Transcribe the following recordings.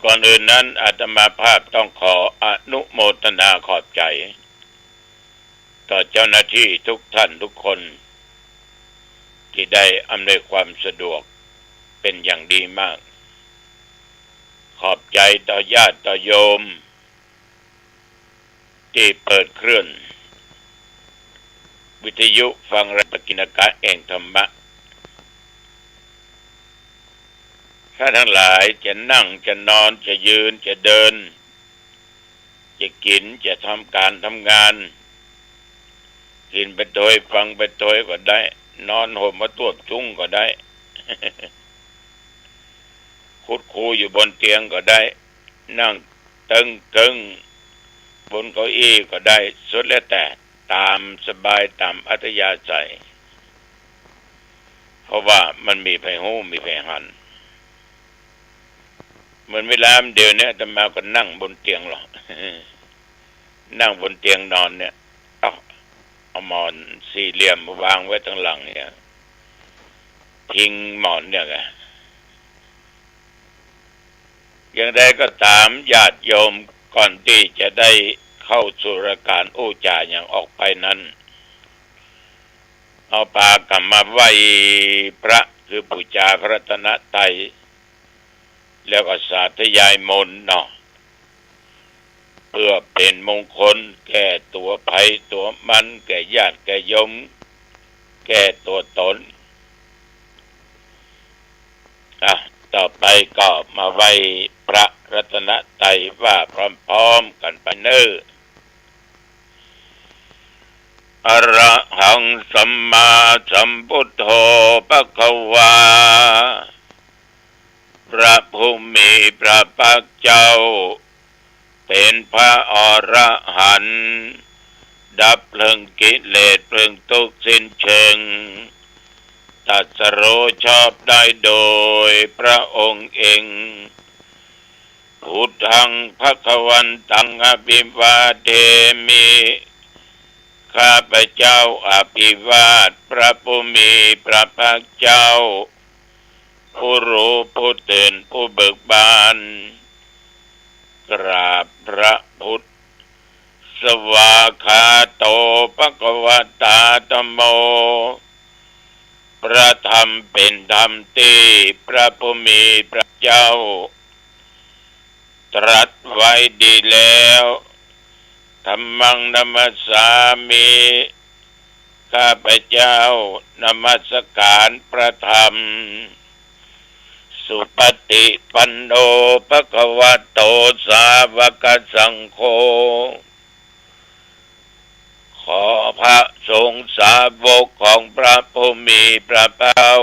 ก่อนอื่นนั้นอาตมาภาพต้องขออนุโมทนาขอบใจต่อเจ้าหน้าที่ทุกท่านทุกคนที่ได้อำนวยความสะดวกเป็นอย่างดีมากขอบใจต่อญาติต่อโยมที่เปิดเครื่องวิทยุฟังรายกิณกะแห่งธรรมะถ้าทั้งหลายจะนั่งจะนอนจะยืนจะเดินจะกินจะทำการทำงานกินไปโดยฟังไปโดยก็ได้นอนห่มมาตัวจุ้งก็ได้ คุดคูอยู่บนเตียงก็ได้นั่งตึงบนเก้าอี้ก็ได้สุดแล้วแต่ตามสบายตามอัธยาศัยเพราะว่ามันมีไผหูมีไผหันเหมือนเวลาเดี๋ยวนี้อาตมาก็นั่งบนเตียงหรอก นั่งบนเตียงนอนเนี่ยเอาหมอนสี่เหลี่ยมวางไว้ข้างหลังเนี่ยทิ้งหมอนเนี่ยไงอย่างใดก็ตามญาติโยมก่อนที่จะได้เข้าสู่รายการอู้จ่าอย่างออกไปนั้นเอาปากลับมาไหว้พระคือบูชาพระรัตนตรัยแล้วก็สาธยายมนต์เนาะเพื่อเป็นมงคลแก่ตัวภัยตัวมันแก่ญาติแก่โยมแก่ตัวตนต่อไปก็มาไหว้พระรัตนตรัยว่าพร้อมๆกันไปเน้ออะระหังสัมมาสัมพุทโธภควาพระผู้มีพระภาคเจ้าเป็นพระอรหันต์ดับเพลิงกิเลสเพลิงทุกข์สิ้นเชิงตรัสรู้ชอบได้โดยพระองค์เองพุทธังภควันตังอภิวาเทมิข้าพเจ้าอภิวาทพระผู้มีพระภาคเจ้าผู้รู้ผู้ตื่นผู้เบิกบานกราบพระพุทธสวากขาโตภควตาธัมโมพระธรรมเป็นธรรมที่พระผู้มีพระเจ้าตรัสไว้ดีแล้วธัมมังนัมสสามิข้าพเจ้านมัสการพระธรรมสุปฏิปันโนภควโตสาวกสังโฆขอพระสงฆ์สาวกของพระผู้มีพระภาคเจ้า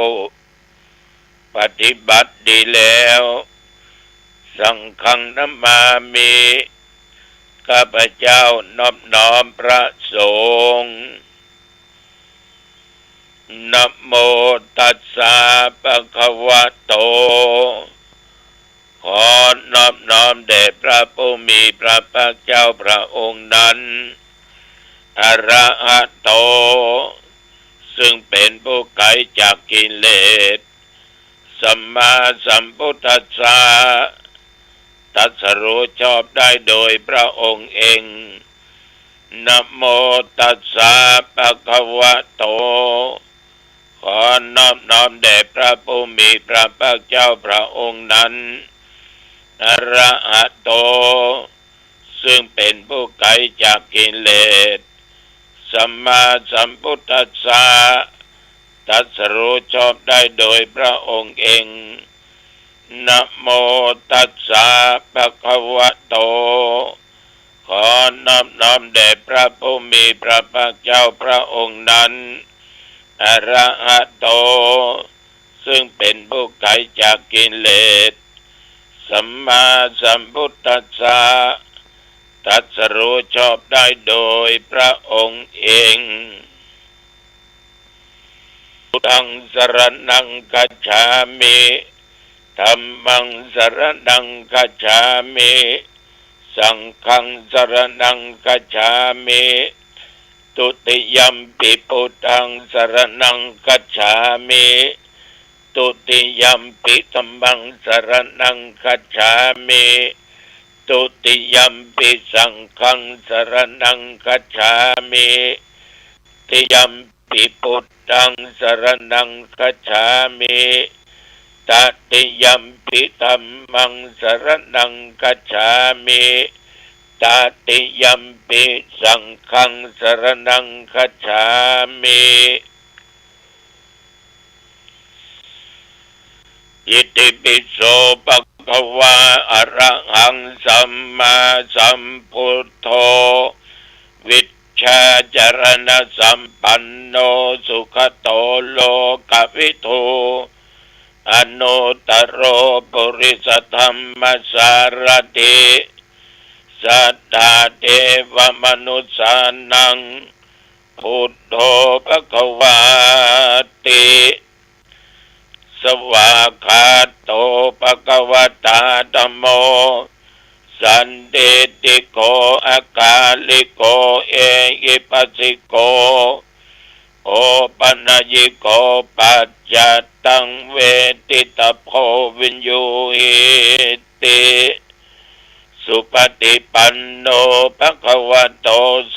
ปฏิบัติดีแล้วสังฆังนัมมามิข้าพเจ้านอบน้อมพระสงฆ์นะโมตัสสะภะคะวะโตขอนอบน้อมแด่พระผู้มีพระภาคเจ้าพระองค์นั้นอะระหะโตซึ่งเป็นผู้ไกลจากกิเลสสัมมาสัมพุทธัสสะตรัสรู้ชอบได้โดยพระองค์เองนะโมตัสสะภะคะวะโตขอนอบน้อมแด่พระผู้มีพระภาคเจ้าพระองค์นั้นอะระหะโตซึ่งเป็นผู้ไกลจากกิเลสสัมมาสัมพุทธัสสะตรัสรู้ชอบได้โดยพระองค์เองนะโมตัสสะภะคะวะโตขอนอบน้อมแด่พระผู้มีพระภาคเจ้าพระองค์นั้นอะระหะโตซึ่งเป็นผู้ไกลจากกิเลสสัมมาสัมพุทธัสสะตรัสรู้ชอบได้โดยพระองค์เองพุทธังสรณังคัจฉามิธัมมังสรณังคัจฉามิสังฆังสรณังคัจฉามิตุติยัมปิพุทธังสรณังคัจฉามิ ตุติยัมปิธัมมังสรณังคัจฉามิตุติยัมปิสังฆังสรณังคัจฉามิติยัมปิพุทธังสรณังคัจฉามิตติยัมปิธัมมังสรณังคัจฉามิตติยัมปิสังฆังสรณังคัจฉามิอิติปิโสภะคะวะอะระหังสัมมาสัมพุทโธวิชชาจารณะสัมปันโนสุขโตโลกวิทูอนุตตโรปุริสธรรมสารถิสัทธาเทวมนุสสานังพุทโธภควาติสวากขาโตภควตาธัมโมสันติติโกอากาลิโกเอหิปัสสิโกโอปัญญิโกปัจจตังเวทิตาโพวินยูหิติสุปฏิปันโนภควโต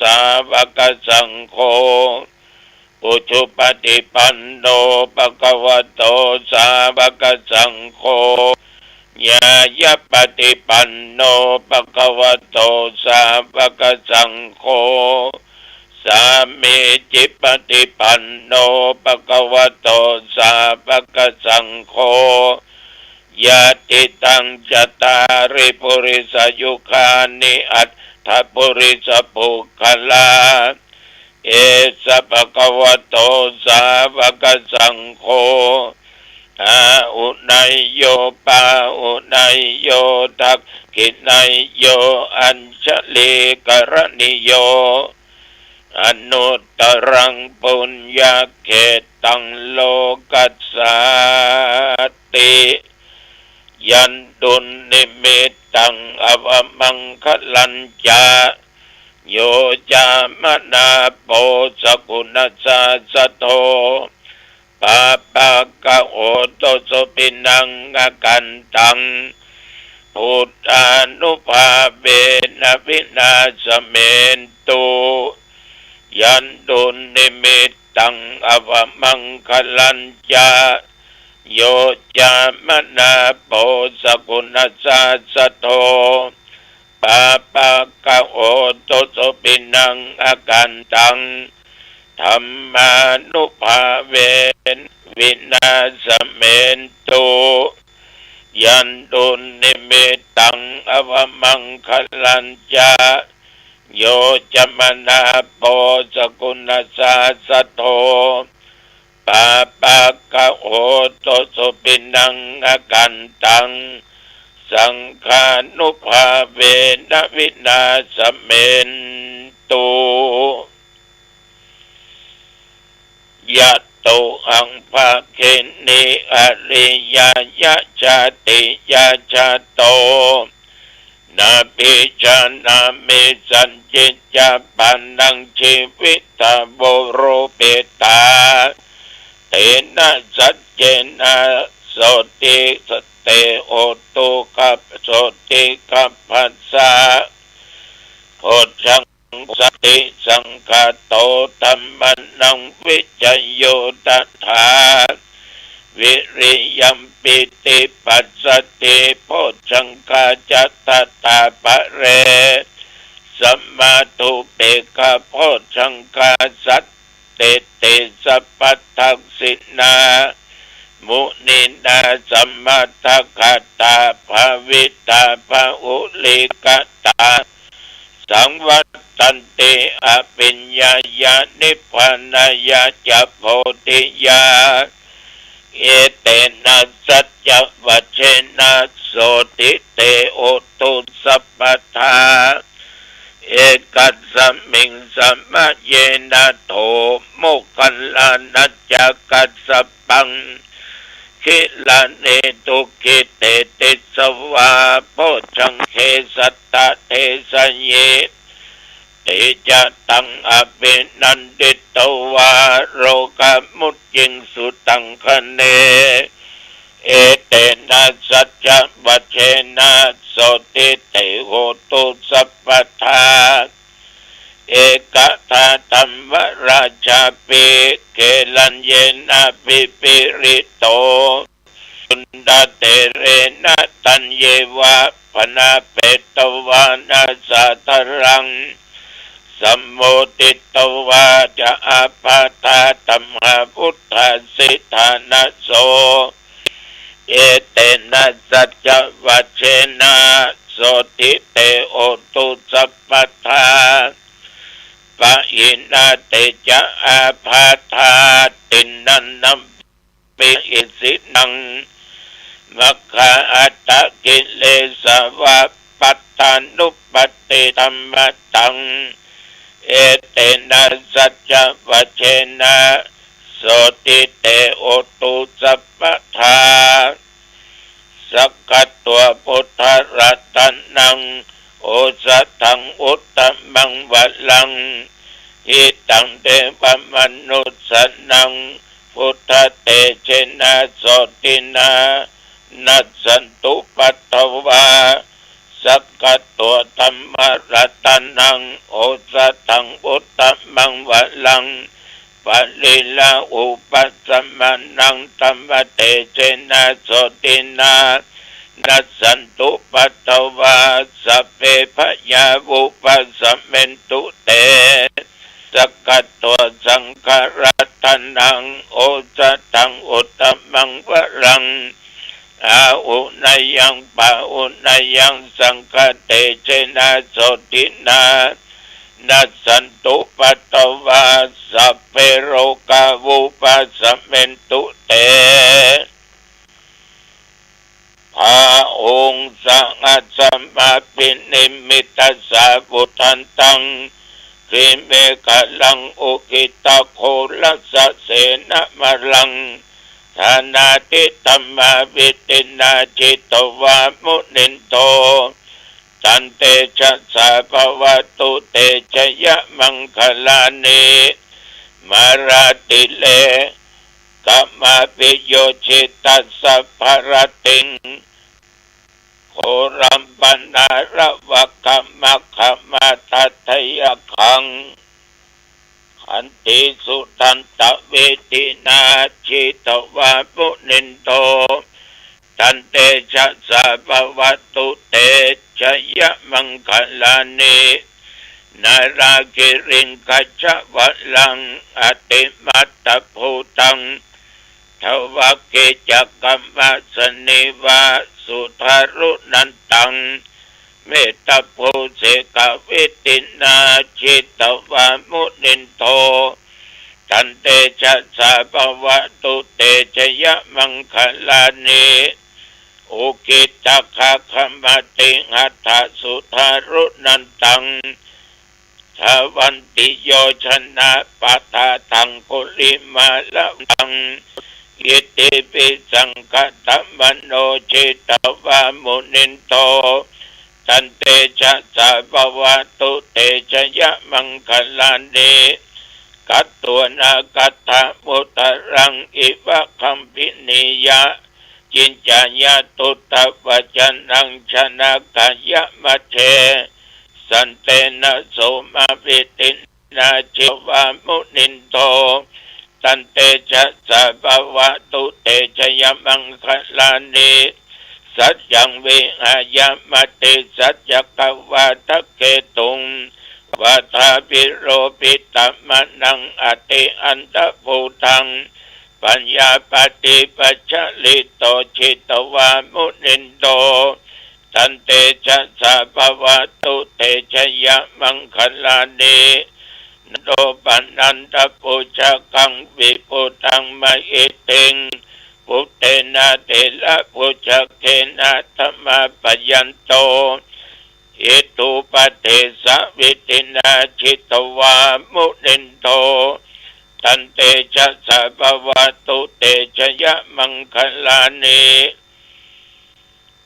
สาวกสังโฆปุถุปฏิปันโนภควโตสาวกสังโฆญาญปฏิปันโนภควโตสาวกสังโฆสามีจิปฏิปันโนภควโตสาวกสังโฆยะติตังจตาริปุริสยุคานิอัตถปุริสปุคคลาเอสะภควโตสาวกสังโฆอาอุนัยโยปาอุนัยโยทักขินัยโยอัญชลีกรณิโยอนุตตรังปุญญาเขตังโลกัสสาติยันตุนิมิตตังอวมังคลัญจาโยจามนาโปสกุณสัสสโตปาปะกะโอโตสุปินังอากันตังพุทธานุภาเวนะวินาสเมนตุยันตุนิมิตตังอวมังคลัญจาโยจามนาโปสกุณสัสสโตปาปะกะโอโตสุปินังอากันตังธรรมานุภาเวนะวินาสเมนตุยันตุนิมิตตังอวมังคลัญจาโยจามนาโปสกุณสัสสโตปาปะกะโอโตสุปินังอากันตังสังฆานุภาเวนะวินาสเมนตุยะโตอังภาเกนิอริยยะจติยะจโตนาปิจานามิสัญจิจาปันนังชีวิตาโบโรเปตาเตนะสัจเจนะโสติสเตโอตุกัปโสติกัปปัสสะโพชังสติสังฆโตธัมมันังวิจโยตัฏฐาวิริยัมปิติปัสสติโพชังคาจัตตตาปะเรสัมมาตุเปกะโพชังคาสัตเตเตสัพพัทธัสสินามุนินาสัมมาทัคตาภาวิตาภาอุลิกตาสังวัตันติอภิญญายานิพพานายาจะโพธิยาเอเตนะสัจจวัชเชนะโสติเตโอตุสัพพทาเอกัสสมิงสัมมาเยนะโทโมคคัลลานัจจกัสสปังคิลาเนตุคิเตติสวาโพชังเคสัตตะเทสเยติจะตังอภินันติตวาโรกมุจจิงสุตังคเน เอเตนะสัจจวัชเชนะโสติเตโหตุสัพพทาเอกทาธัมมราชาปิเกลัญเยนะปิปิริโตสุนดาเตเรนะตัญเยวะพนาเปตวานาสัตรังสัมโมติตวาจะอาปาตาตัมหาพุทธสิทธานะโสเอเตนะสัจจวัชเชนะโสติเตโอตุสัพพทาปะอินาเตจะอาภาธาตินันนัมปิอิสินังมัคคะอัตตกิเลสวะปัตตานุปติธัมมตังเอเตนะสัจจวัชเชนะโสติเตโอตุสัพพทาสักกัตตัวพุทธรัตนังโอสัตถังอุตตมังวัลลังหิตังเตปะมนุสสนังพุทธเตเชนะโสตินานัสสันตุปัตตวาสักกัตตัวธรรมรัตนังโอสัตถังอุตตมังวัลลังปะลิลาอุปัสสมานังธรรมเตเชนะโสตินานัสสันตุปัตตวาสัพเพพยาวุปัสสะเมนตุเตสักกัตตัวสังฆรัตนังโอสัตถังอุตตมังวรังอาอุนายังปะอุนายังสังฆเตเชนะโสตินานัสสันตุปัตตวาสัพเพโรกาวุปัสสะเมนตุเตพระองค์สังฆสัมมาปินิมิตาสาวุทันตังคิเมฆลังอุกิตาโคลัสสะเสนะมะลังธานาติตัมมาวิตินาจิตวามุนินโตตันเตชะสาภวตุเตชะยะมังคลานิมาราติเลกัมมาปิโยชิตัสสะภรติงโครัมปันนาระวะกัมมะขมาตัทยะขังขันติสุทันตเวทินาจิตวามุนินโตตันเตชะสาภวตุเตชะยะมังคลานินาราคิริงกัจจวัลลังอติมัตตภูตังทวะเกจักกัมมะสนิวาสุทารุนันตังเมตตาภูเสกวิตินาจิตวามุนินโตตันเตชะสาภวตุเตชะยะมังคลานิอุกิตะคะขมติหัตถสุทารุนันตังทวันติโยชนะปัฏฐาทังกุลิมาละวังอิติปิสังฆตัมมโนจิตวามุนินโตตันเตชะสาภวตุเตชะยะมังคลานิกัตตัวนากัตถะมุตรังอิวะคัมปินิยะจินจายะตุตะวัจนังชนะกายะมะเทสันเตนะโสมาปิตินาจิวามุนินโตตันเตชะสาภวตุเตชะยะมังคลานิสัจจังวิหายามติสัจจกวัตเกตุงวัฏาปิโรปิตัมมนังอติอันตภูตังปัญญาปฏิปัจจลิโตจิตวามุนินโตตันเตชะสาภวตุเตชะยะมังคลานิโดปันนันตปุจกังวิปุตังมะอิติงพุเตนะเตละพุจเกนะธรรมปยันโตอิตุปเทสวิตินาจิตวามุนินโตตันเตชะสาภวตุเตชะยะมังคลานิ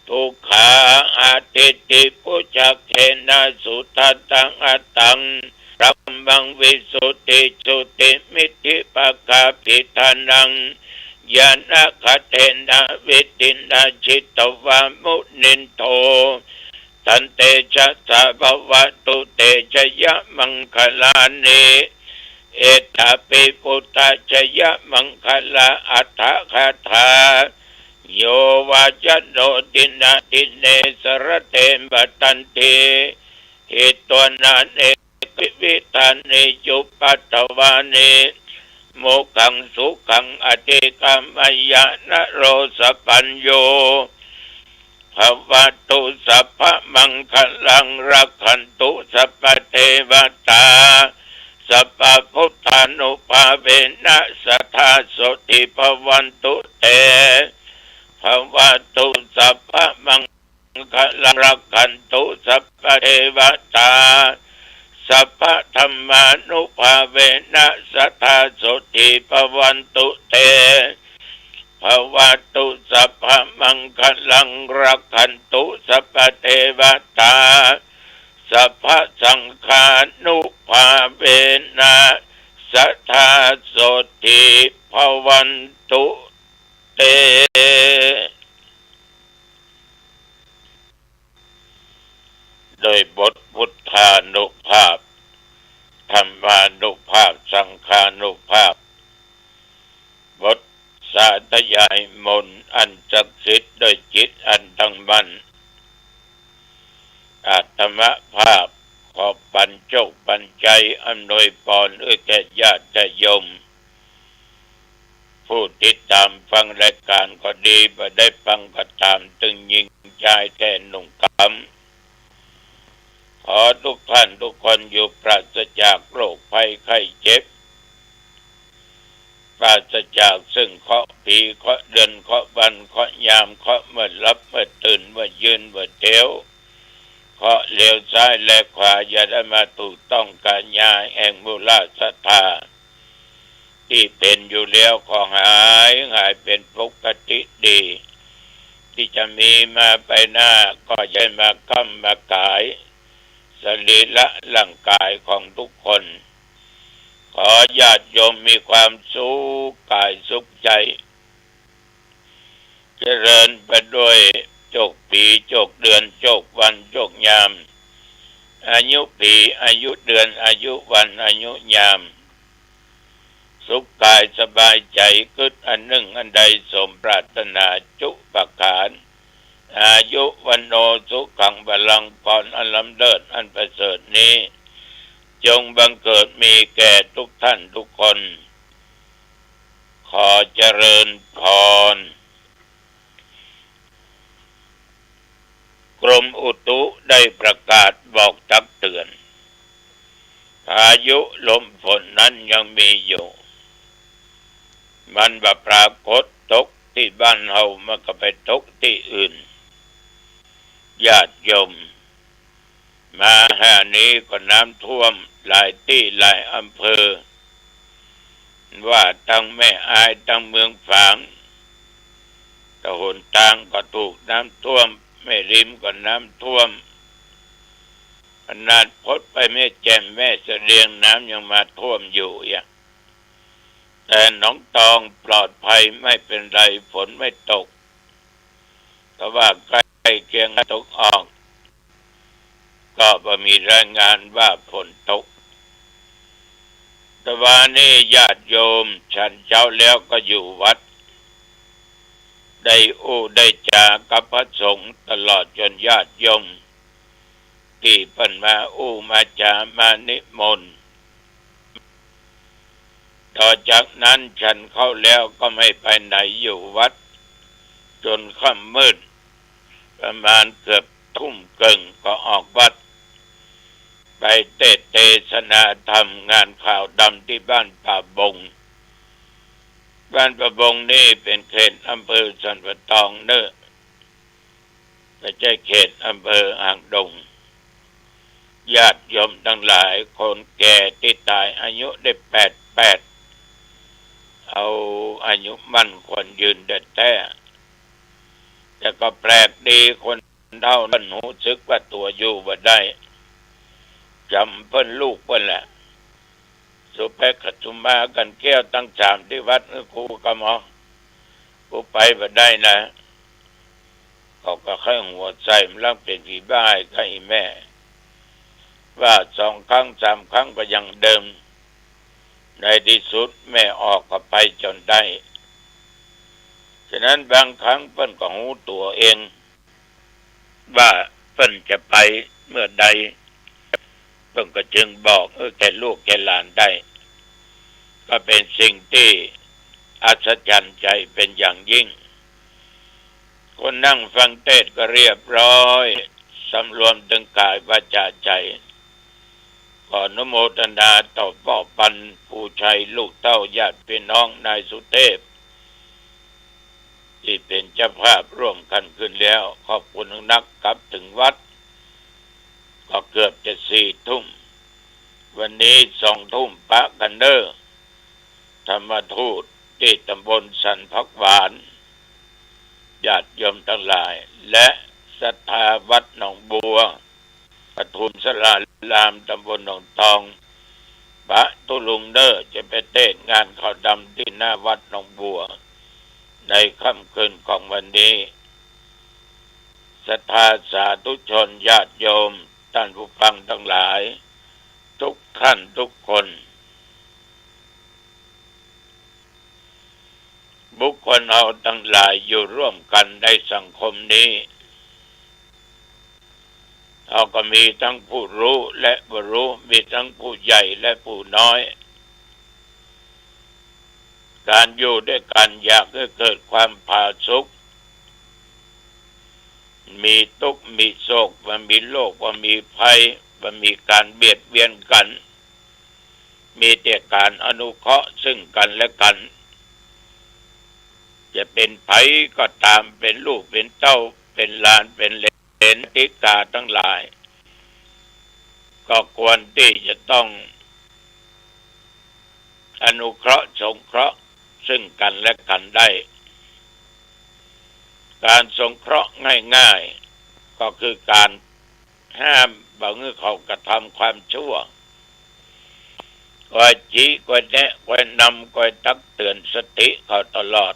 ทุกขาอาติติปุจเกนะสุทัตตังอัตตังรัมบังวิสุทธิสุติมิธิปะกาปิทานัง ยานะคเทนะวิตินาจิตตวามุนินโทตันเตชะสะภวตุเตชะยะมังคลานิเอตปิปุตตะชะยะมังคลาอัฏฐคาถาโยวาจโนตินาติเนสรเตมตันติหิตวนาเนกิวิธานิจุปัตตวานิโมขังสุขังอติกามายะนะโรสปัญโยภวตุสัพพมังคลังรักขันตุสัพพเทวตาสัพพพุทธานุภาเวนะสัทธาโสติภวันตุเตภวตุสัพพมังคลังรักขันตุสัพพเทวตาสัพพธรรมานุภาเวนะสัทธาโสติภวันตุเตภวตุสัพพมังคลังรักขันตุสัพพเทวตาสัพพสังฆานุภาเวนะสัทธาโสติภวันตุเตโดยบทพุทธานุภาพธรรมานุภาพสังฆานุภาพบทสาธยายมนต์อันศักดิ์สิทธิ์โดยจิตอันตั้งมั่นอาตมภาพขอปัญจกปัญใจอำนวยพรแก่ญาติโยมผู้ติดตามฟังรายการก็ดีบ่ได้ฟังก็ตามตึงยิงใจแท่หนุ่มกำขอทุกท่านทุกคนอยู่ปราศจากโรคภัยไข้เจ็บปราศจากซึ่งเคราะห์ปีเคราะห์เดือนเคราะห์วันเคราะห์ยามเคราะห์เมื่อรับเมื่อตื่นเมื่อยืนเมื่อเที่ยวเคราะห์เลี้ยวซ้ายและขวาอย่าได้มาถูกต้องการยาแห่งมูลศรัทธาที่เป็นอยู่แล้วขอหายเป็นปกติดีที่จะมีมาไปหน้าก็อย่ามากำมากายสรีระร่างกายของทุกคนขอญาติโยมมีความสุขกายสุขใจเจริญไปด้วยโชคปีโชคเดือนโชควันโชคยามอายุปีอายุเดือนอายุวันอายุยามสุขกายสบายใจกึศอันหนึ่งอันใดสมปรารถนาจุประการอายุวันโนสุขังพลังพรอันล้ำเลิศอันประเสริฐนี้จงบังเกิดมีแก่ทุกท่านทุกคนขอเจริญพรกรมอุตุได้ประกาศบอกตักเตือนพายุลมฝนนั้นยังมีอยู่มันบ่ปรากฏตกที่บ้านเฮามันก็ไปตกที่อื่นญาติโยมมาหานี้ก็น้ำท่วมหลายที่หลายอำเภอว่าทั้งแม่อายทั้งเมืองฝางตะหนทางก็ถูกน้ำท่วมแม่ริมก็น้ำท่วมขนาดพดไปแม่แจ่มแม่เสลียงน้ำยังมาท่วมอยู่แต่หนองตองปลอดภัยไม่เป็นไรฝนไม่ตกแต่ว่าใกล้เคียงตกออกก็บ่มีรายงานว่าฝนตกแต่ว่านี่ญาติโยมฉันเช้าแล้วก็อยู่วัดได้ได้จากับพระสงฆ์ตลอดจนญาติโยมที่เพิ่นมามาจามานิมนต์ต่อจากนั้นฉันเข้าแล้วก็ไม่ไปไหนอยู่วัดจนค่ำมืดประมาณเกือบทุ่มครึ่งก็ออกวัดไปเทศนาธรรมงานข่าวดำที่บ้านป่าบงบ้านป่าบงนี่เป็นเขตอำเภอสันปะตองเนอะไม่ใช่เขตอำเภออ่างดงญาติโยมทั้งหลายคนแก่ที่ตายอายุได้88เอาอายุมั่นควรยืนแท้แต่ก็แปลกดีคนเท่านั้นรู้สึกว่าตัวอยู่บ่ได้จำเพิ่นลูกเพิ่นแหละสุเปกขจุมากันแก้วตั้งจามที่วัดครูกะหมอ กูไปบ่ได้นะเขาก็แค่หัวใจมันลังเป็นผีบ้ากับอีแม่ว่า2 ครั้ง 3 ครั้งก็ยังเดิมในที่สุดแม่ออกก็ไปจนได้ฉะนั้นบางครั้งเปิ้นก็หูตัวเองว่าเปิ้นจะไปเมื่อใดเปิ้นก็จึงบอกแก่ลูกแก่หลานได้ก็เป็นสิ่งที่อัศจรรย์ใจเป็นอย่างยิ่งคนนั่งฟังเทศน์ก็เรียบร้อยสำรวมถึงกายวาจาใจขออนุโมทนาต่อพ่อปันผู้ชัยลูกเต้าญาติพี่น้องนายสุเทพที่เป็นเจ้าภาพร่วมกันขึ้นแล้วขอบคุณนักกลับถึงวัดก็เกือบจะ4 ทุ่มวันนี้2 ทุ่มปะกันเด้อธรรมทูตที่ตำบลสันพักหวานญาติโยมทั้งหลายและศรัทธาวัดหนองบัวปทุมสลารามตำบลหนองตองปะตุลุงเด้อจะไปเต้นงานข้าวดำที่หน้าวัดหนองบัวในค่ำคืนของวันนี้ศรัทธาสาธุชนญาติโยมท่านผู้ฟังทั้งหลายทุกท่านทุกคนบุคคลเราทั้งหลายอยู่ร่วมกันในสังคมนี้เราก็มีทั้งผู้รู้และบ่รู้มีทั้งผู้ใหญ่และผู้น้อยการอยู่ด้วยกันอยากให้เกิดความผาสุกมีทุกข์มีโศกว่ามีโรคว่ามีภัยว่ามีการเบียดเบียนกันมีแต่การอนุเคราะห์ซึ่งกันและกันจะเป็นภัยก็ตามเป็นลูกเป็นเต้าเป็นหลานเป็นเหลนติกาทั้งหลายก็ควรที่จะต้องอนุเคราะห์สงเคราะห์ซึ่งกันและกันได้การสงเคราะห์ง่ายๆก็คือการห้ามบ่ให้เขากระทำความชั่วคอยชี้คอยแนะคอยนำคอยตักเตือนสติเขาตลอด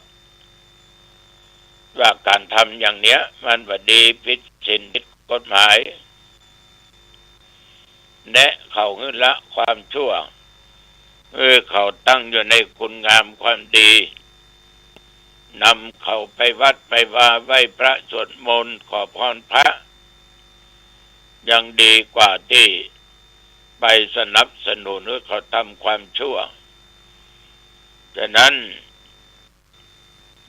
ว่าการทำอย่างเนี้ยมันบ่ดีผิดศีลผิดกฎหมายแนะเขาให้ละความชั่วเขาตั้งอยู่ในคุณงามความดีนำเขาไปวัดไปวาไหว้พระสวดมนต์ขอพรพระยังดีกว่าที่ไปสนับสนุนให้เขาทำความชั่วฉะนั้น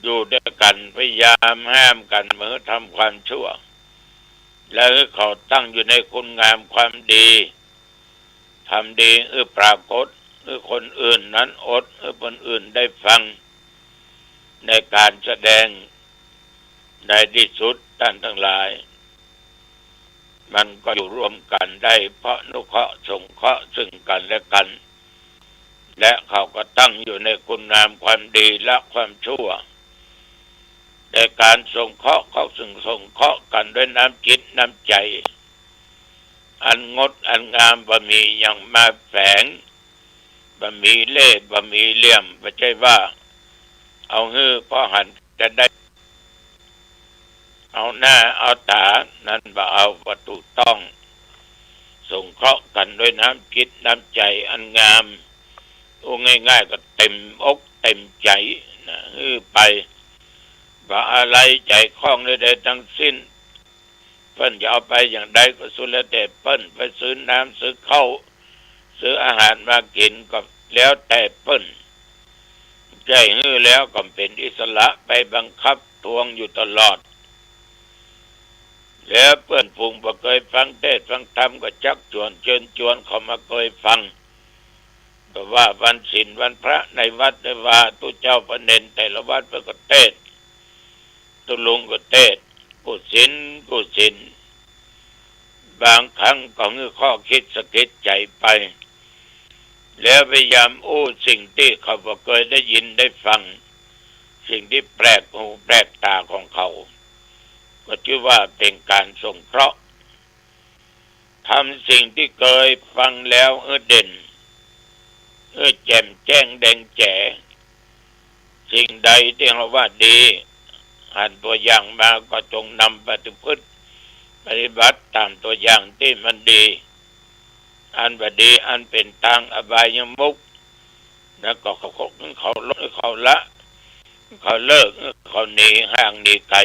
อยู่ด้วยกันพยายามห้ามกันเมื่อทำความชั่วแล้วเขาตั้งอยู่ในคุณงามความดีทำดีปรากฏคนอื่นนั้นอดคนอื่นได้ฟังในการแสดงในที่สุดท่านทั้งหลายมันก็อยู่ร่วมกันได้เพราะอนุเคราะห์สงเคราะห์ซึ่งกันและกันและเขาก็ตั้งอยู่ในคุณงามความดีและความชั่วในการสงเคราะห์เขาซึ่งสงเคราะห์กันด้วยน้ำจิตน้ำใจอันงดอันงามบ่มีอย่างมาแฝงบ่มีเล่ห์บ่มีเหลี่ยมบ่ใช่ว่าเอาฮื้อพอหันจะได้เอาหน้าเอาตานั่นบ่เอาวัตถุต้องสงเคราะห์กันด้วยน้ำจิตน้ำใจอันงามง่ายๆก็เต็มอกเต็มใจนะฮื้อไปบ่อะไรใจคล้องใดๆทั้งสิ้นเพิ่นจะเอาไปอย่างใดก็สุดแล้วแต่เพิ่นไปซื้อน้ำซื้อข้าวซื้ออาหารมากินก็แล้วแต่เพิ่นใจฮื้อแล้วก็เป็นอิสระไปบังคับทวงอยู่ตลอดแล้วเพื่อนฝูงบ่เคยฟังเทศน์ฟังธรรมก็ชักชวนเชิญชวนเขามาเคยฟังก็ว่าวันศีลวันพระในวัดได้ว่าตุเจ้าพระเนนแต่ละวัดเพิ่นก็เทศน์ตุลุงก็เทศน์กุศิลบางครั้งก็มีข้อคิดสะกิดใจไปแล้วพยายามสิ่งที่เขาบ่เคยได้ยินได้ฟังสิ่งที่แปลกหูแปลกตาของเขาก็ชื่อว่าเป็นการสงเคราะห์ทำสิ่งที่เคยฟังแล้วเด่นแจ่มแจ้งแดงแจ๋ สิ่งใดที่เราว่าดีอ่านตัวอย่างมาก็จงนำปฏิพฤติปฏิบัติตามตัวอย่างที่มันดีอันว่าดีอันเป็นทางอบายมุขแล้วก็เขาลดเขาละเขาเลิกเขาหนีห่างหนีไกล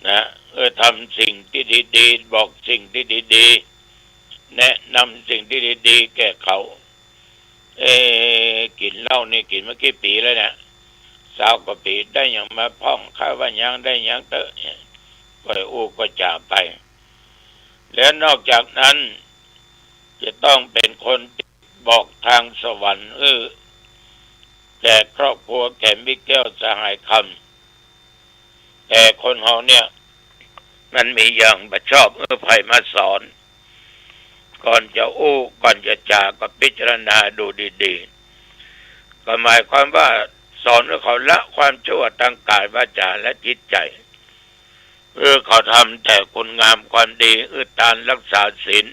นะทำสิ่งที่ดีๆบอกสิ่งที่ดีๆแนะนำสิ่งที่ดีๆแก่เขากินเหล้านี่กินมากี่ปีแล้วเนี่ย20 กว่าปีได้อย่างมาพ่องข้าว่ายังได้ยังเตอะก็ก็จากไปแล้วนอกจากนั้นจะต้องเป็นคนบอกทางสวรรค์แก่ครอบครัวแก่มิแก้วสหายคำแต่คนเฮาเนี่ยมันมีอย่างบ่ชอบไผมาสอนก่อนจะก่อนจะจาก็พิจารณาดูดีๆก็หมายความว่าสอนให้เขาละความชั่วทางกายวาจาและจิตใจเขาทำแต่คุณงามความดีทานรักษาศีล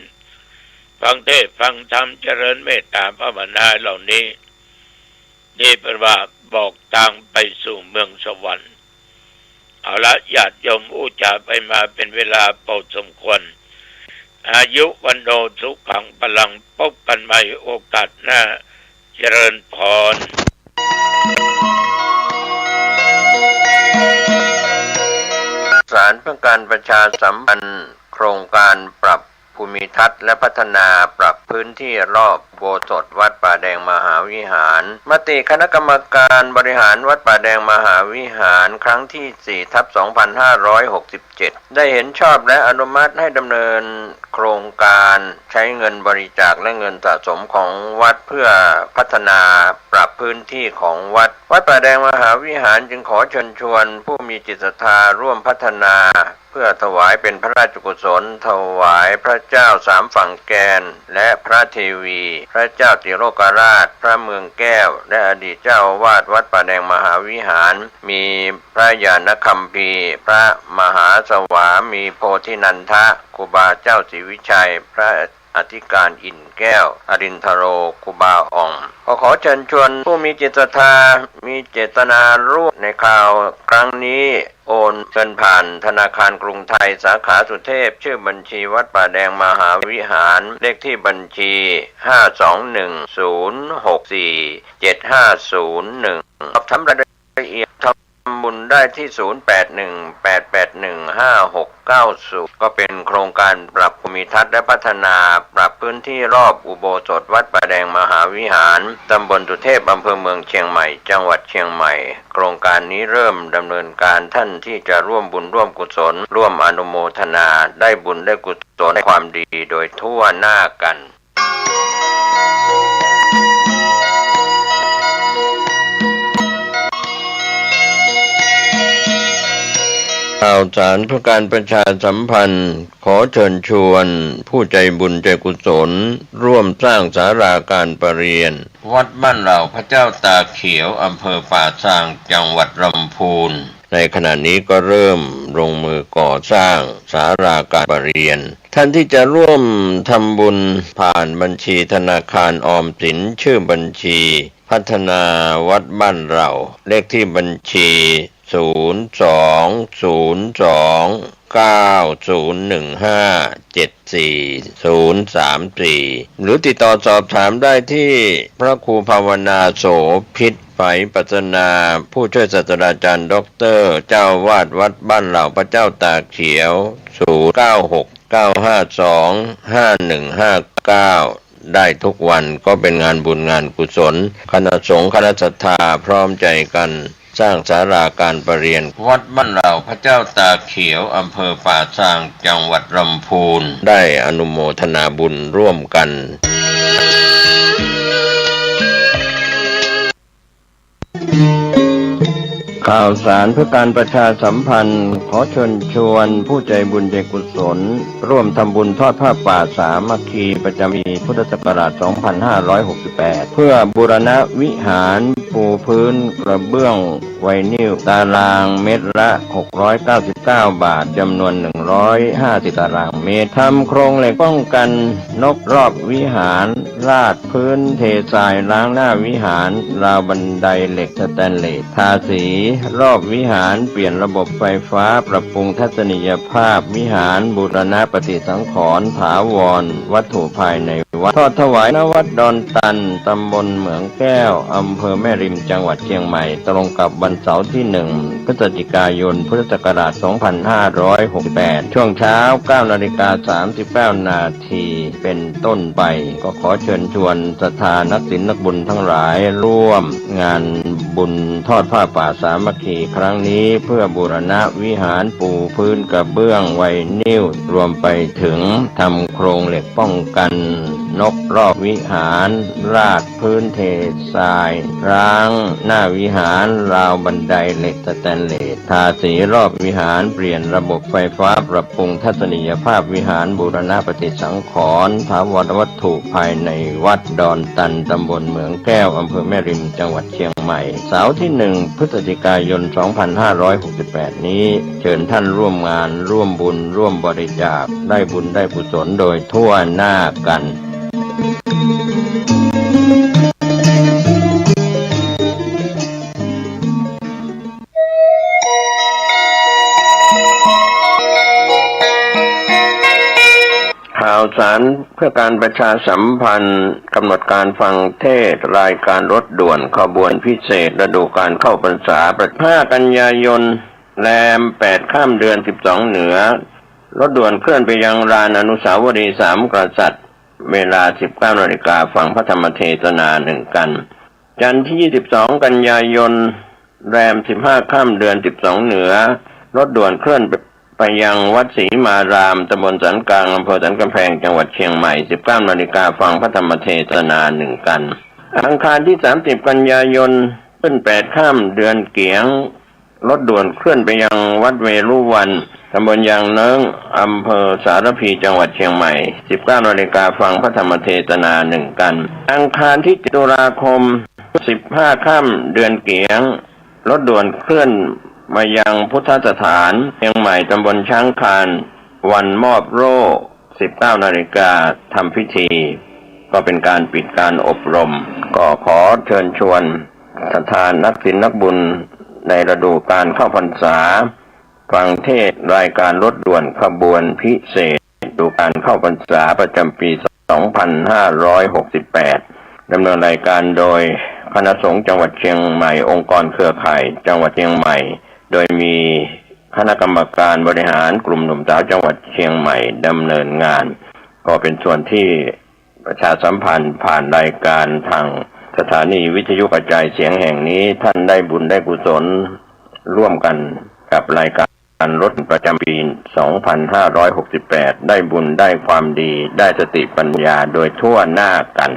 ฟังเทศน์ฟังธรรมเจริญเมตตาภาวนาเหล่านี้นี่เป็นว่าบอกทางไปสู่เมืองสวรรค์เอาละญาติโยมจาไปมาเป็นเวลาพอสมควรอายุวันโนสุขังพลังพบกันใหม่โอกาสหน้าเจริญพรศาลเพื่อการประชาสัมพันธ์โครงการปรับภูมิทัศน์และพัฒนาปรับพื้นที่รอบอุโบสถวัดป่าแดงมหาวิหารมติคณะกรรมการบริหารวัดป่าแดงมหาวิหารครั้งที่ 4/2567 ได้เห็นชอบและอนุมัติให้ดำเนินโครงการใช้เงินบริจาคและเงินสะสมของวัดเพื่อพัฒนาปรับพื้นที่ของวัดป่าแดงมหาวิหารจึงขอเชิญชวนผู้มีจิตศรัทธาร่วมพัฒนาเพื่อถวายเป็นพระราชกุศลถวายพระเจ้าสามฝั่งแกนและพระเทวีพระเจ้าติโลกราชพระเมืองแก้วและอดีตเจ้าอาวาสวัดป่าแดงมหาวิหารมีพระญาณคัมภีร์พระมหาสวามีโพธินันทะครูบาเจ้าศรีวิชัยพระอธิการอินแก้วอรินทโรครูบาอ่องขอเชิญชวนผู้มีจิตศรัทธามีเจตนาร่วมในข่าวครั้งนี้โอนเงินผ่านธนาคารกรุงไทยสาขาสุเทพชื่อบัญชีวัดป่าแดงมหาวิหารเลขที่บัญชี521064750สอบถามรายละเอียดบุญได้ที่0818815690ก็เป็นโครงการปรับภูมิทัศน์และพัฒนาปรับพื้นที่รอบอุโบสถวัดป่าแดงมหาวิหารตำบลสุเทพอำเภอเมืองเชียงใหม่จังหวัดเชียงใหม่โครงการนี้เริ่มดำเนินการท่านที่จะร่วมบุญร่วมกุศลร่วมอนุโมทนาได้บุญได้กุศลได้ความดีโดยทั่วหน้ากันข่าวสารเพื่อการประชาสัมพันธ์ขอเชิญชวนผู้ใจบุญใจกุศลร่วมสร้างศาลาการประเรียนวัดบ้านเหล่าพระเจ้าตาเขียวอำเภอป่าซางจังหวัดลำพูนในขณะนี้ก็เริ่มลงมือก่อสร้างศาลาการประเรียนท่านที่จะร่วมทำบุญผ่านบัญชีธนาคารออมสินชื่อบัญชีพัฒนาวัดบ้านเราเลขที่บัญชี02-021574034หรือติดต่อสอบถามได้ที่พระครูภาวนาโสภิตไฝปัสนาผู้ช่วยศาสตราจารย์ด็อกเตอร์เจ้าวาดวัดบ้านเหล่าพระเจ้าตาเขียว0969525159ได้ทุกวันก็เป็นงานบุญงานกุศลคณะสงฆ์คณะศรัทธาพร้อมใจกันสร้างศาลาการประเรียนวัดบ้านเหล่าพระเจ้าตาเขียวอำเภอป่าซางจังหวัดลำพูนได้อนุโมทนาบุญร่วมกัน ข่าวสารเพื่อการประชาสัมพันธ์ขอเชิญชวนผู้ใจบุญใจกุศลร่วมทำบุญทอดผ้าป่าสามัคคีประจำปีพุทธศักราช 2568 เพื่อบูรณะวิหารปูพื้นกระเบื้องไวนิลตารางเมตรละ 699 บาทจำนวน 150 ตารางเมตรทำโครงเหล็กป้องกันนกรอบวิหารราดพื้นเททรายล้างหน้าวิหารราวบันไดเหล็กสแตนเลสทาสีรอบวิหารเปลี่ยนระบบไฟฟ้าปรับปรุงทัศนียภาพวิหารบูรณะปฏิสังขรณ์ถาวรวัตถุภายในวัดทอดถวายณวัดดอนตันตำบลเหมืองแก้วอำเภอแม่ริมจังหวัดเชียงใหม่ตรงกับวันเสาร์ที่ 1 พฤศจิกายนพุทธศักราช 2568 ช่วงเช้า 9:39 นาทีเป็นต้นไปก็ขอเชิญชวนศรัทธานักศีลนักบุญทั้งหลายร่วมงานบุญทอดผ้าป่าสามัคคีครั้งนี้เพื่อบูรณะวิหารปูพื้นกระเบื้องไวนิลรวมไปถึงทำโครงเหล็กป้องกันนกรอบวิหารราดพื้นเททรายร้างหน้าวิหารราวบันไดเหล็กสแตนเลสทาสีรอบวิหารเปลี่ยนระบบไฟฟ้าปรับปรุงทัศนียภาพวิหารบูรณะปฏิสังขรณ์ถาวรวัตถุภายในวัดดอนตันตำบลเหมืองแก้วอำเภอแม่ริมจังหวัดเชียงใหม่เสาร์ที่ 1 พฤศจิกายน 2568 นี้เชิญท่านร่วมงานร่วมบุญร่วมบริจาคได้บุญได้กุศลโดยทั่วหน้ากันข่าวสารเพื่อการประชาสัมพันธ์กำหนดการฟังเทศน์รายการรถด่วนขบวนพิเศษฤดูกาลเข้าพรรษา5 กันยายนแรม 8 ค่ำเดือน 12 เหนือรถด่วนเคลื่อนไปยังลานอนุสาวรีย์3 กษัตริย์เวลา 19 นาฬิกาฟังพระธรรมเทศนา1 กันจันทร์ที่ 22 กันยายนแรม 15 ค่ำเดือน 12 เหนือรถด่วนเคลื่อนไปยังวัดศรีมารามตำบลสันกลางอำเภอสันกำแพงจังหวัดเชียงใหม่ 19 นาฬิกาฟังพระธรรมเทศนา1 กันอังคารที่ 30 กันยายนขึ้น 8 ค่ำเดือนเกียงรถด่วนเคลื่อนไปยังวัดเวรุวันตำบลยางเนิ้งอำเภอสารพีจังหวัดเชียงใหม่ 19 นาฬิกาฟังพระธรรมเทศนา1 กันอังคารที่ ตุลาคม 15 ค่ำเดือนเกียงรถด่วนเคลื่อนมายังพุทธสถานเชียงใหม่ตำบลช้างคานวันมอบโล่ 19 นาฬิกาทำพิธีก็เป็นการปิดการอบรมก็ขอเชิญชวนศรัทธานักศีลนักบุญในฤดูกาลเข้าพรรษาฟังเทศน์รายการรถด่วนขบวนพิเศษฤดูกาลเข้าพรรษาประจำปี 2568 ดำเนินรายการโดยคณะสงฆ์จังหวัดเชียงใหม่องค์กรเครือข่ายจังหวัดเชียงใหม่โดยมีคณะกรรมการบริหารกลุ่มหนุ่มสาวจังหวัดเชียงใหม่ดำเนินงานก็เป็นส่วนที่ประชาสัมพันธ์ผ่านรายการทางสถานีวิทยุกระจายเสียงแห่งนี้ท่านได้บุญได้กุศลร่วมกันกับรายการรถประจำปี 2568 ได้บุญได้ความดีได้สติปัญญาโดยทั่วหน้ากัน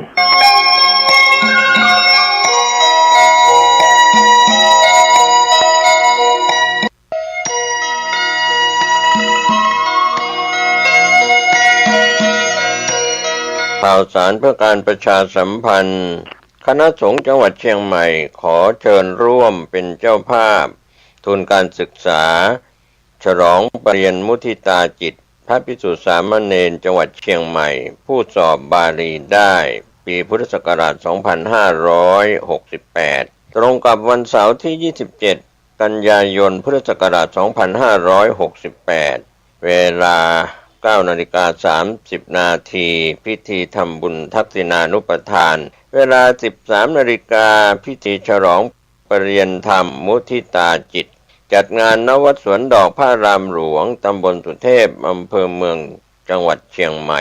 ข่าวสารเพื่อการประชาสัมพันธ์คณะสงฆ์จังหวัดเชียงใหม่ขอเชิญร่วมเป็นเจ้าภาพทุนการศึกษาฉลองปริญญามุทิตาจิตพระภิกษุสามเณรจังหวัดเชียงใหม่ผู้สอบบาลีได้ปีพุทธศักราช 2568 ตรงกับวันเสาร์ที่ 27 กันยายนพุทธศักราช 2568 เวลา 9:30 นาทีพิธีทำบุญทักษิณานุปทานเวลา 13 นาฬิกาพิธีฉลองปริญญาธรรมมุทิตาจิตจัดงานณวัดสวนดอกพระรามหลวงตำบลสุเทพอำเภอเมืองจังหวัดเชียงใหม่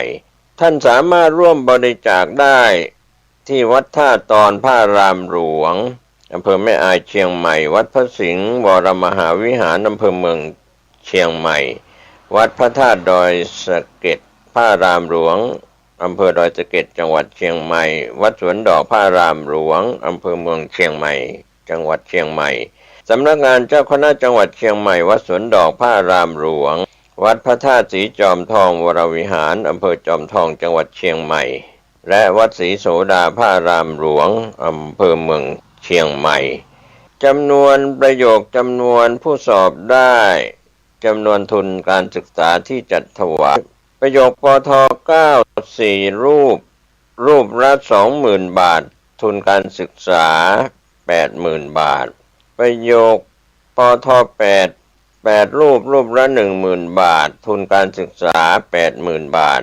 ท่านสามารถร่วมบริจาคได้ที่วัดท่าตอนพระรามหลวงอำเภอแม่อายเชียงใหม่วัดพระสิงห์วรมหาวิหารอำเภอเมืองเชียงใหม่วัดพระธาตุดอยสะเก็ดพระรามหลวงอำเภอดอยสะเก็ดจังหวัดเชียงใหม่วัดสวนดอกพระรามหลวงอำเภอเมืองเชียงใหม่จังหวัดเชียงใหม่ สำนักงานเจ้าคณะจังหวัดเชียงใหม่วัดสวนดอกพระอารามหลวงวัดพระธาตุศรีจอมทองวรวิหารอำเภอจอมทองจังหวัดเชียงใหม่และวัดศรีโสดาพระอารามหลวงอำเภอเมืองเชียงใหม่จำนวนประโยคจำนวนผู้สอบได้จำนวนทุนการศึกษาที่จัดถวายประโยคปท9 4รูปละ 20,000 บาททุนการศึกษา 80,000 บาทประโยคปท8รูปละ 10,000 บาททุนการศึกษา 80,000 บาท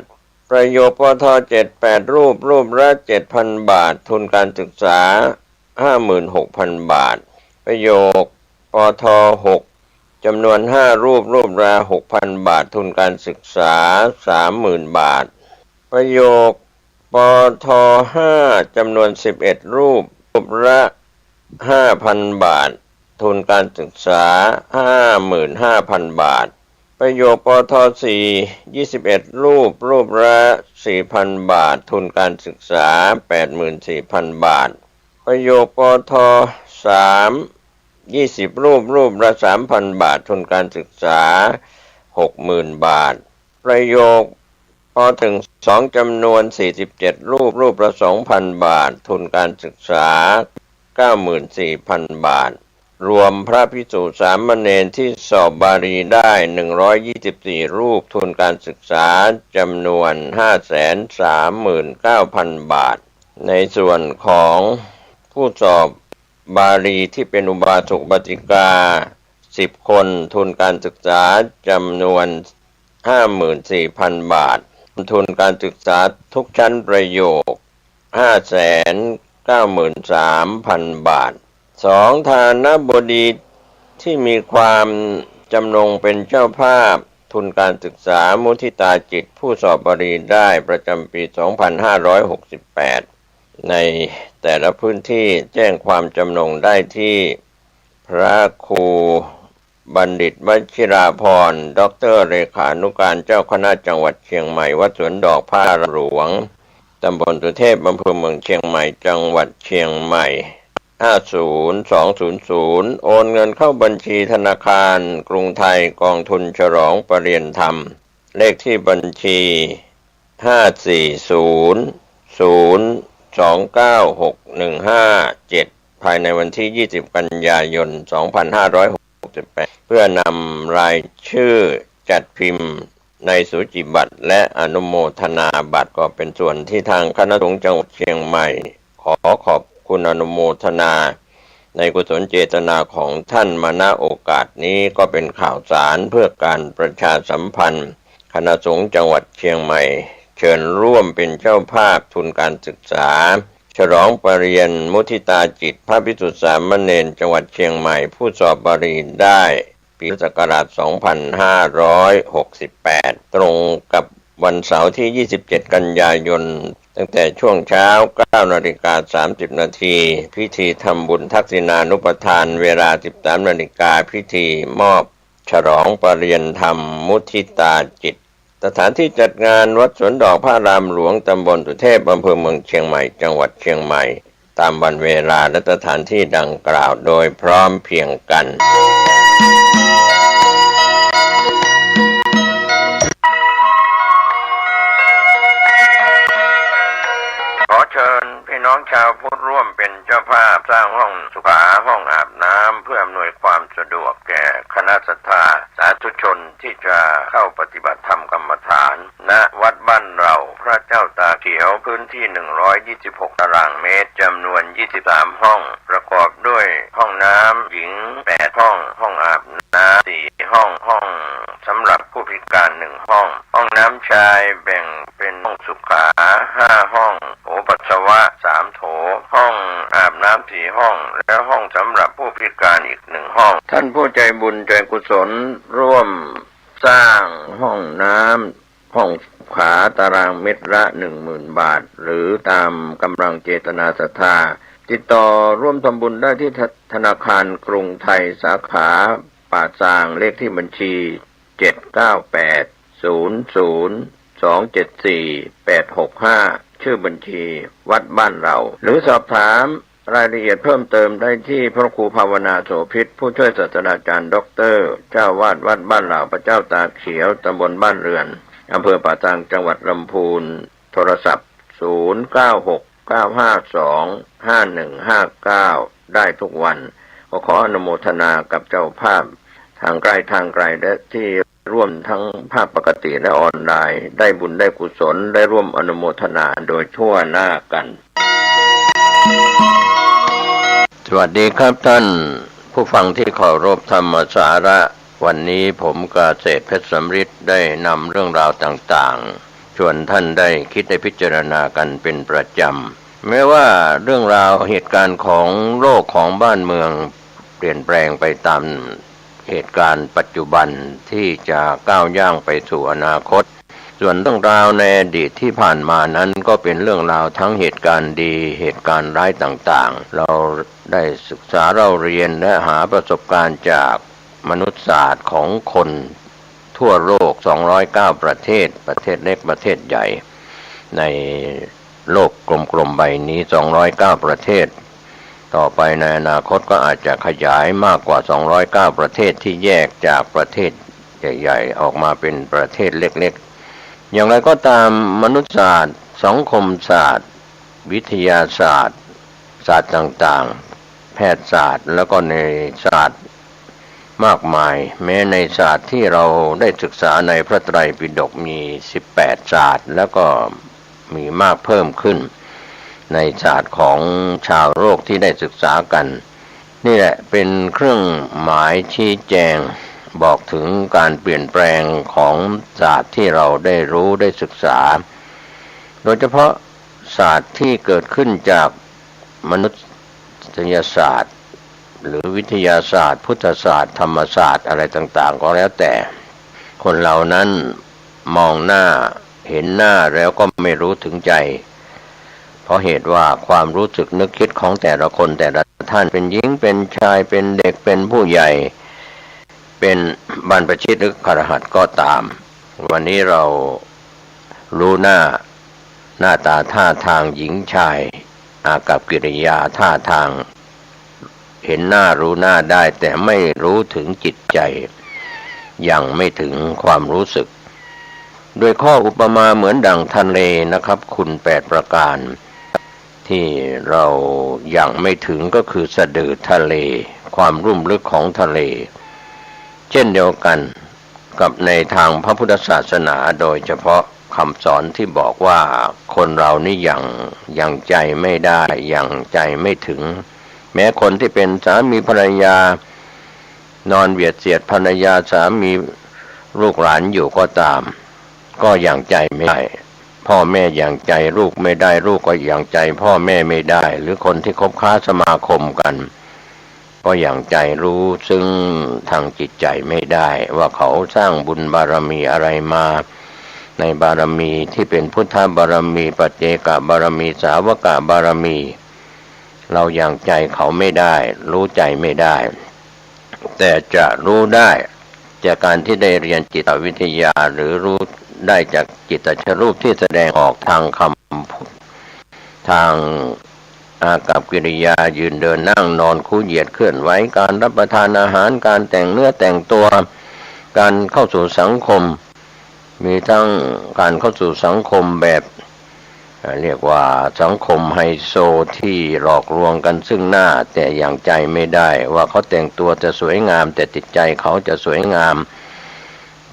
ประโยคปท7 8รูปละ 7,000 บาททุนการศึกษา 56,000 บาทประโยคปท6จำนวน5รูปละ 6,000 บาททุนการศึกษา 30,000 บาทประโยคปท5จำนวน11รูปละ 5,000 บาททุนการศึกษา 55,000 บาทประโยคปท4 21รูปละ 4,000 บาททุนการศึกษา 84,000 บาทประโยคปท3 20รูปละ 3,000 บาททุนการศึกษา 60,000 บาทประโยคปถึง2จำนวน47รูปละ 2,000 บาททุนการศึกษา 94,000 บาทรวมพระภิกษุสามเณรที่สอบบาลีได้124รูปทุนการศึกษาจำนวน 539,000 บาทในส่วนของผู้สอบบาลีที่เป็นอุบาสกอุบาสิกา10คนทุนการศึกษาจำนวน 54,000 บาททุนการศึกษาทุกชั้นประโยค 593,000 บาท2ทานบดีที่มีความจำนงเป็นเจ้าภาพทุนการศึกษามุทิตาจิตผู้สอบบาลีได้ประจำปี 2568 ในแต่ละพื้นที่แจ้งความจำนงได้ที่พระครูบัณฑิตวชิราพรด็อกเตอร์เลขานุการเจ้าคณะจังหวัดเชียงใหม่วัดสวนดอกพระอารามหลวงตำบลสุเทพอำเภอเมืองเชียงใหม่จังหวัดเชียงใหม่50200โอนเงินเข้าบัญชีธนาคารกรุงไทยกองทุนฉลองประเรียนธรรมเลขที่บัญชี54002961557ภายในวันที่20กันยายน2568เพื่อนำรายชื่อจัดพิมพ์ในสูจิบัตรและอนุโมทนาบัตรก็เป็นส่วนที่ทางคณะสงฆ์จังหวัดเชียงใหม่ขอบคุณอนุโมทนาในกุศลเจตนาของท่านมาณโอกาสนี้ก็เป็นข่าวสารเพื่อการประชาสัมพันธ์คณะสงฆ์จังหวัดเชียงใหม่เชิญร่วมเป็นเจ้าภาพทุนการศึกษาฉลองปริญญามุทิตาจิตพระภิกษุสามเณรจังหวัดเชียงใหม่ผู้สอบบาลีได้ปีพุทธศักราช 2568 ตรงกับวันเสาร์ที่ 27 กันยายนตั้งแต่ช่วงเช้า 9:30 น.พิธีทำบุญทักษิณานุปทานเวลา 13 นาฬิกาพิธีมอบฉลองปริญญาธรรมมุทิตาจิตสถานที่จัดงานวัดสวนดอกพระอารามหลวงตำบลสุเทพอำเภอเมืองเชียงใหม่จังหวัดเชียงใหม่ตามวันเวลาและสถานที่ดังกล่าวโดยพร้อมเพรียงกันขอเชิญพี่น้องชาวพุทธร่วมเป็นเจ้าภาพสร้างห้องสุขาห้องอาบน้ำเพื่ออำนวยความสะดวกแก่คณะศรัทธาสาธุชนที่จะเข้าปฏิบัติธรรมกรรมฐานณวัดบ้านเราพระเจ้าตาเขียวพื้นที่126ตารางเมตรจำนวน23ห้องประกอบด้วยห้องน้ำหญิง8ห้องห้องอาบน้ำ4ห้องสำหรับผู้พิการ1ห้องน้ำชายแบ่งเป็นห้องสุขา5ห้องโถปัสสาวะ3โถห้องอาบน้ำ4ห้องและห้องสำหรับผู้พิการอีก1ห้องท่านผู้ใจบุญใจกุศลร่วมสร้างห้องน้ำห้องขาตารางเมตรละ 10,000 บาทหรือตามกำลังเจตนาศรัทธาติดต่อร่วมทำบุญได้ที่ธนาคารกรุงไทยสาขาป่าซางเลขที่บัญชี79800274865ชื่อบัญชีวัดบ้านเราหรือสอบถาม รายละเอียดเพิ่มเติมได้ที่พระครูภาวนาโสภิตผู้ช่วยศาสตราจารย์ด็อกเตอร์เจ้าวาดวัดบ้านเหล่าพระเจ้าตาเขียวตำบลบ้านเรือนอำเภอป่าตางจังหวัดลำพูนโทรศัพท์0969525159ได้ทุกวันขออนุโมทนากับเจ้าภาพทางไกลและที่ร่วมทั้งภาพปกติและออนไลน์ได้บุญได้กุศลได้ร่วมอนุโมทนาโดยทั่วหน้ากันสวัสดีครับท่านผู้ฟังที่เคารพธรรมสาระวันนี้ผมเกษตรเพชรสำริดได้นำเรื่องราวต่างๆชวนท่านได้คิดได้พิจารณากันเป็นประจำแม้ว่าเรื่องราวเหตุการณ์ของโลกของบ้านเมืองเปลี่ยนแปลงไปตามเหตุการณ์ปัจจุบันที่จะก้าวย่างไปสู่อนาคตส่วนเรื่องราวในอดีตที่ผ่านมานั้นก็เป็นเรื่องราวทั้งเหตุการณ์ดีเหตุการณ์ร้ายต่างๆเราได้ศึกษาเราเรียนและหาประสบการณ์จากมนุษยศาสตร์ของคนทั่วโลก209ประเทศเล็กประเทศใหญ่ในโลกกลมๆใบนี้209ประเทศต่อไปในอนาคตก็อาจจะขยายมากกว่า209ประเทศที่แยกจากประเทศใหญ่ๆออกมาเป็นประเทศเล็กๆอย่างไรก็ตามมนุษยศาสตร์สังคมศาสตร์วิทยาศาสตร์ศาสตร์ต่างๆแพทยศาสตร์แล้วก็ในศาสตร์มากมายแม้ในศาสตร์ที่เราได้ศึกษาในพระไตรปิฎกมี18ศาสตร์แล้วก็มีมากเพิ่มขึ้นในศาสตร์ของชาวโลกที่ได้ศึกษากันนี่แหละเป็นเครื่องหมายชี้แจงบอกถึงการเปลี่ยนแปลงของศาสตร์ที่เราได้รู้ได้ศึกษาโดยเฉพาะศาสตร์ที่เกิดขึ้นจากมนุษยศาสตร์หรือวิทยาศาสตร์พุทธศาสตร์ธรรมศาสตร์อะไรต่างๆก็แล้วแต่คนเหล่านั้นมองหน้าเห็นหน้าแล้วก็ไม่รู้ถึงใจเพราะเหตุว่าความรู้สึกนึกคิดของแต่ละคนแต่ละท่านเป็นหญิงเป็นชายเป็นเด็กเป็นผู้ใหญ่เป็นบรรพชิตหรือคฤหัสถ์ก็ตามวันนี้เรารู้หน้าตาท่าทางหญิงชายอากับกิริยาท่าทางเห็นหน้ารู้หน้าได้แต่ไม่รู้ถึงจิตใจยังไม่ถึงความรู้สึกโดยข้ออุปมาเหมือนดั่งทะเลนะครับคุณ8ประการที่เรายังไม่ถึงก็คือสะดือทะเลความลุ่มลึกของทะเลเช่นเดียวกันกับในทางพระพุทธศาสนาโดยเฉพาะคำสอนที่บอกว่าคนเรานี่ยังใจไม่ได้ยังใจไม่ถึงแม้คนที่เป็นสามีภรรยานอนเบียดเสียดภรรยาสามีลูกหลานอยู่ก็ตามก็ยังใจไม่ได้พ่อแม่ยังใจลูกไม่ได้ลูกก็ยังใจพ่อแม่ไม่ได้หรือคนที่คบค้าสมาคมกันก็ยังใจรู้ซึ่งทางจิตใจไม่ได้ว่าเขาสร้างบุญบารมีอะไรมาในบารมีที่เป็นพุทธบารมีปัจเจกบารมีสาวกบารมีเรายังใจเขาไม่ได้รู้ใจไม่ได้แต่จะรู้ได้จากการที่ได้เรียนจิตวิทยาหรือรู้ได้จากจิตชรูปที่แสดงออกทางคำพูดทางอากับกิริยายืนเดินนั่งนอนคู่เหยียดเคลื่อนไหวการรับประทานอาหารการแต่งเนื้อแต่งตัวการเข้าสู่สังคมมีทั้งการเข้าสู่สังคมแบบเรียกว่าสังคมไฮโซที่หลอกลวงกันซึ่งหน้าแต่อย่างใจไม่ได้ว่าเขาแต่งตัวจะสวยงามแต่จิตใจเขาจะสวยงาม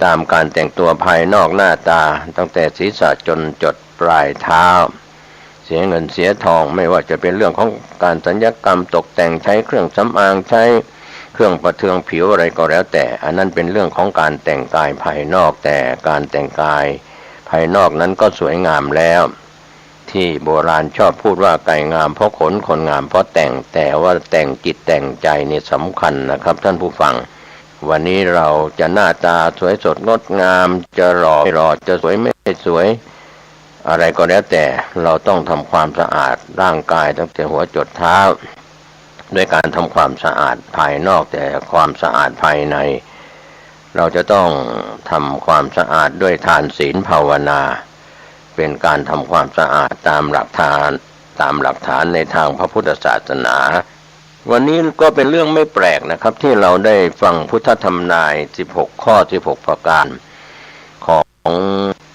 ตามการแต่งตัวภายนอกหน้าตาตั้งแต่ศีรษะจนจดปลายเท้าเสียเงินเสียทองไม่ว่าจะเป็นเรื่องของการศัลยกรรมตกแต่งใช้เครื่องสำอางใช้เครื่องประเทืองผิวอะไรก็แล้วแต่อันนั้นเป็นเรื่องของการแต่งกายภายนอกแต่การแต่งกายภายนอกนั้นก็สวยงามแล้วที่โบราณชอบพูดว่าไก่งามเพราะขนคนงามเพราะแต่งแต่ว่าแต่งจิตแต่งใจนี่สำคัญนะครับท่านผู้ฟังวันนี้เราจะหน้าตาสวยสดงดงามจะหล่อไม่หล่อจะสวยไม่สวยอะไรก็แล้วแต่เราต้องทำความสะอาดร่างกายตั้งแต่หัวจรดเท้าด้วยการทำความสะอาดภายนอกแต่ความสะอาดภายในเราจะต้องทำความสะอาดด้วยทานศีลภาวนาเป็นการทำความสะอาดตามหลักทาน ตามหลักฐานในทางพระพุทธศาสนาวันนี้ก็เป็นเรื่องไม่แปลกนะครับที่เราได้ฟังพุทธธรรมนาย16ข้อ16ประการของ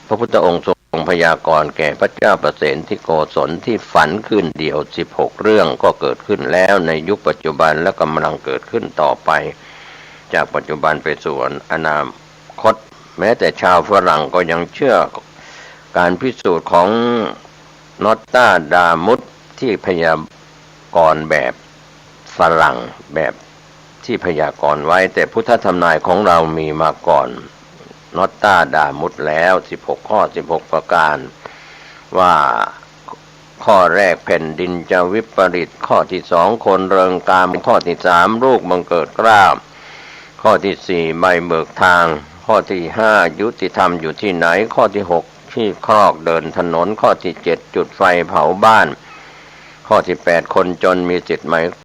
พระพุทธองค์ทรงพยากรณ์แก่พระเจ้าประเสนที่โกศลที่ฝันขึ้นเดียว16เรื่องก็เกิดขึ้นแล้วในยุคปัจจุบันและกำลังเกิดขึ้นต่อไปจากปัจจุบันไปสู่อนาคตแม้แต่ชาวฝรั่งก็ยังเชื่อการพิสูจน์ของนอตตาดามุสที่พยากรณ์แบบฝรั่งแบบที่พยากรณ์ไว้แต่พุทธธรรมนายของเรามีมาก่อนนอตตาดามุสแล้ว16ข้อ16ประการว่าข้อแรกแผ่นดินจะวิปริตข้อที่2คนเริงกามข้อที่3ลูกบังเกิดเกล้าข้อที่4ใบเบิกทางข้อที่5ยุติธรรมอยู่ที่ไหนข้อที่6ที่ครอกเดินถนนข้อที่7จุดไฟเผาบ้านข้อที่8คนจนมีสิทธิ์ไหม